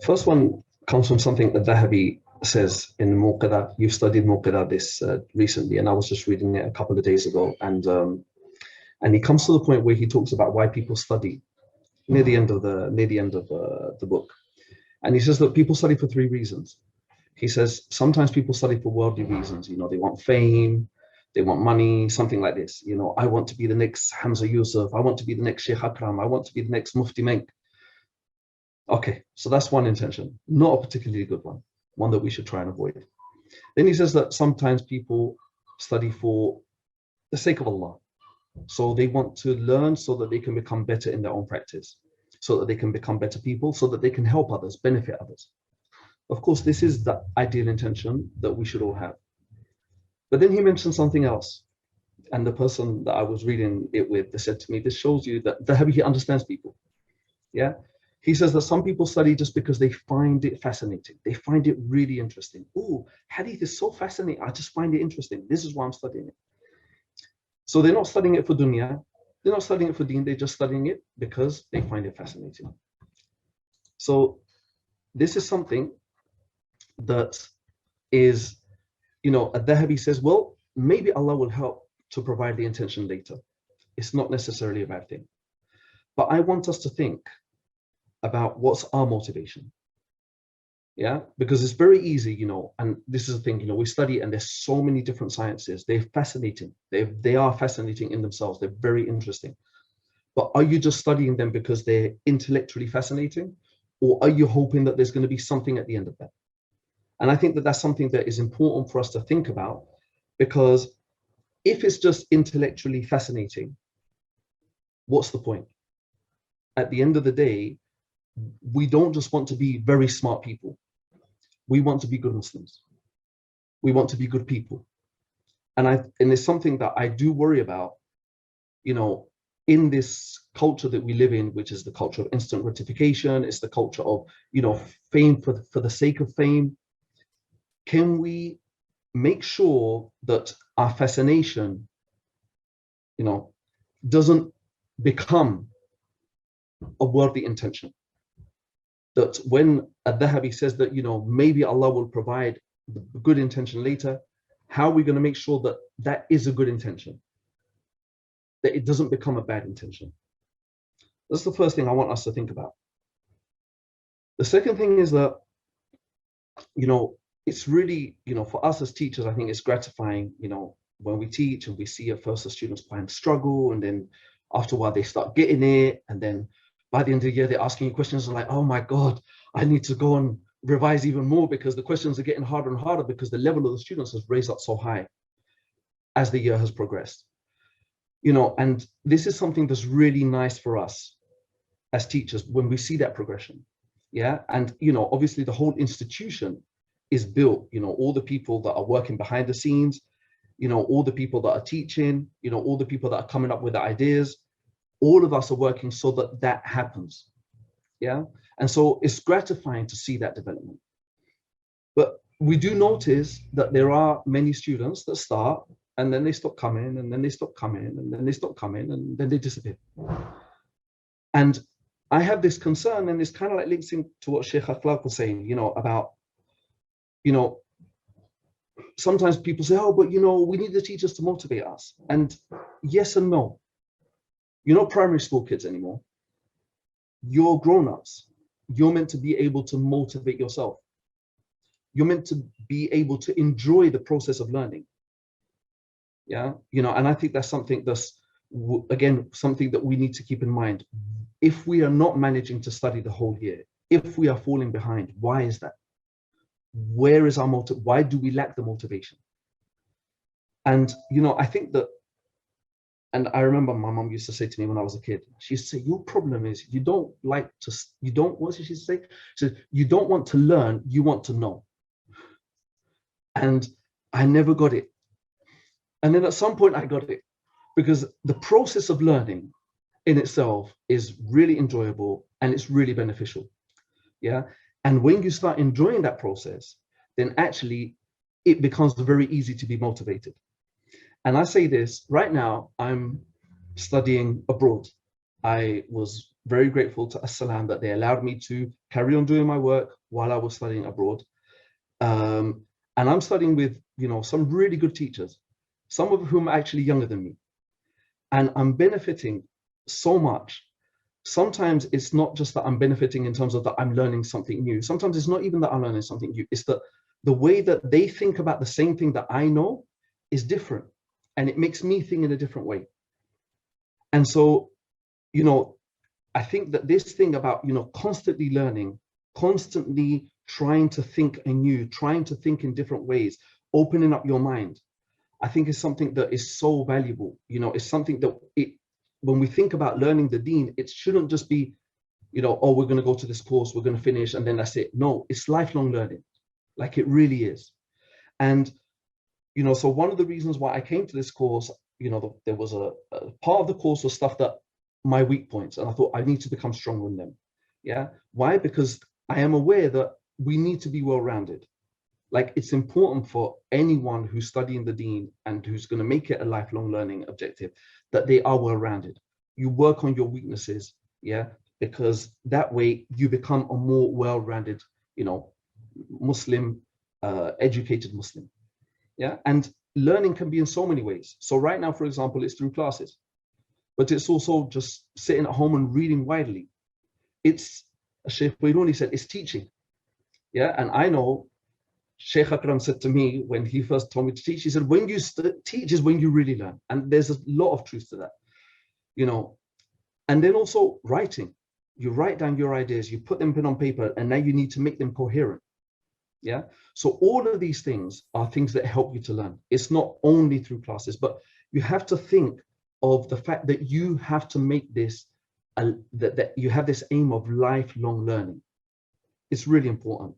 First one comes from something that Dhahabi says in Muqtada. You've studied Muqtada this recently, and I was just reading it a couple of days ago. And he comes to the point where he talks about why people study near the end of the book. And he says that people study for three reasons. He says sometimes people study for worldly reasons. You know, they want fame, they want money, something like this. You know, I want to be the next Hamza Yusuf. I want to be the next Sheikh Akram. I want to be the next Mufti Menk. Okay, so that's one intention, not a particularly good one that we should try and avoid. Then he says that sometimes people study for the sake of Allah. So they want to learn so that they can become better in their own practice, so that they can become better people, so that they can help others, benefit others. Of course, this is the ideal intention that we should all have. But then he mentioned something else. And the person that I was reading it with, they said to me, this shows you that he understands people. Yeah. He says that some people study just because they find it fascinating. They find it really interesting. Oh, hadith is so fascinating. I just find it interesting. This is why I'm studying it. So they're not studying it for dunya. They're not studying it for deen. They're just studying it because they find it fascinating. So this is something that is, you know, Al-Dhahabi says, well, maybe Allah will help to provide the intention later. It's not necessarily a bad thing. But I want us to think about what's our motivation. Yeah, because it's very easy, you know, and this is the thing, you know, we study and there's so many different sciences. They're fascinating. They are fascinating in themselves. They're very interesting. But are you just studying them because they're intellectually fascinating? Or are you hoping that there's going to be something at the end of that? And I think that that's something that is important for us to think about, because if it's just intellectually fascinating, what's the point? At the end of the day, we don't just want to be very smart people. We want to be good Muslims. We want to be good people. And it's something that I do worry about, you know, in this culture that we live in, which is the culture of instant gratification. It's the culture of, you know, fame for the sake of fame. Can we make sure that our fascination, you know, doesn't become a worldly intention? That when Al-Dhahabi says that, you know, maybe Allah will provide the good intention later, how are we going to make sure that that is a good intention? That it doesn't become a bad intention? That's the first thing I want us to think about. The second thing is that, you know, it's really, you know, for us as teachers, I think it's gratifying, you know, when we teach and we see at first the students find struggle, and then after a while they start getting it, and then by the end of the year, they're asking you questions and like, oh my God, I need to go and revise even more because the questions are getting harder and harder because the level of the students has raised up so high as the year has progressed. You know, and this is something that's really nice for us as teachers when we see that progression. Yeah. And, you know, obviously the whole institution is built, you know, all the people that are working behind the scenes, you know, all the people that are teaching, you know, all the people that are coming up with the ideas, all of us are working so that that happens. Yeah. And so it's gratifying to see that development. But we do notice that there are many students that start and then they stop coming, and then they stop coming, and then they stop coming, and then they disappear. And I have this concern, and it's kind of like links to what Sheikh Akhlaq was saying, you know, about, you know, sometimes people say, oh, but, you know, we need the teachers to motivate us. And yes and no. You're not primary school kids anymore. You're grown-ups. You're meant to be able to motivate yourself. You're meant to be able to enjoy the process of learning. Yeah, you know, and I think that's something that's, again, something that we need to keep in mind. If we are not managing to study the whole year, if we are falling behind, why is that? Where is our motive? Why do we lack the motivation? And, you know, I think that, and I remember my mom used to say to me when I was a kid, she used to say, your problem is you don't like to, you don't, what did she say? She said, you don't want to learn, you want to know. And I never got it. And then at some point I got it, because the process of learning in itself is really enjoyable and it's really beneficial. Yeah. And when you start enjoying that process, then actually it becomes very easy to be motivated. And I say this right now, I'm studying abroad. I was very grateful to Al-Salam that they allowed me to carry on doing my work while I was studying abroad. And I'm studying with, some really good teachers, some of whom are actually younger than me. And I'm benefiting so much. Sometimes it's not just that I'm benefiting in terms of that I'm learning something new. Sometimes it's not even that I'm learning something new. It's that the way that they think about the same thing that I know is different. And it makes me think in a different way. And so, I think that this thing about, constantly learning, constantly trying to think anew, trying to think in different ways, opening up your mind, I think is something that is so valuable. It's something that when we think about learning the deen, it shouldn't just be, oh, we're going to go to this course, we're going to finish, and then that's it. No, it's lifelong learning. Like, it really is. And, so one of the reasons why I came to this course, there was a part of the course was stuff that my weak points, and I thought I need to become stronger in them. Yeah. Why? Because I am aware that we need to be well-rounded. Like, it's important for anyone who's studying the deen and who's going to make it a lifelong learning objective that they are well-rounded. You work on your weaknesses, yeah, because that way you become a more well-rounded, Muslim, educated Muslim. Yeah. And learning can be in so many ways. So right now, for example, it's through classes, but it's also just sitting at home and reading widely. It's, as Sheikh Bayruni said, it's teaching. Yeah. And I know Sheikh Akram said to me when he first told me to teach, he said, when you teach is when you really learn. And there's a lot of truth to that, And then also writing. You write down your ideas, you put them pen on paper, and now you need to make them coherent. Yeah. So all of these things are things that help you to learn. It's not only through classes, but you have to think of the fact that you have to make this, that you have this aim of lifelong learning. It's really important.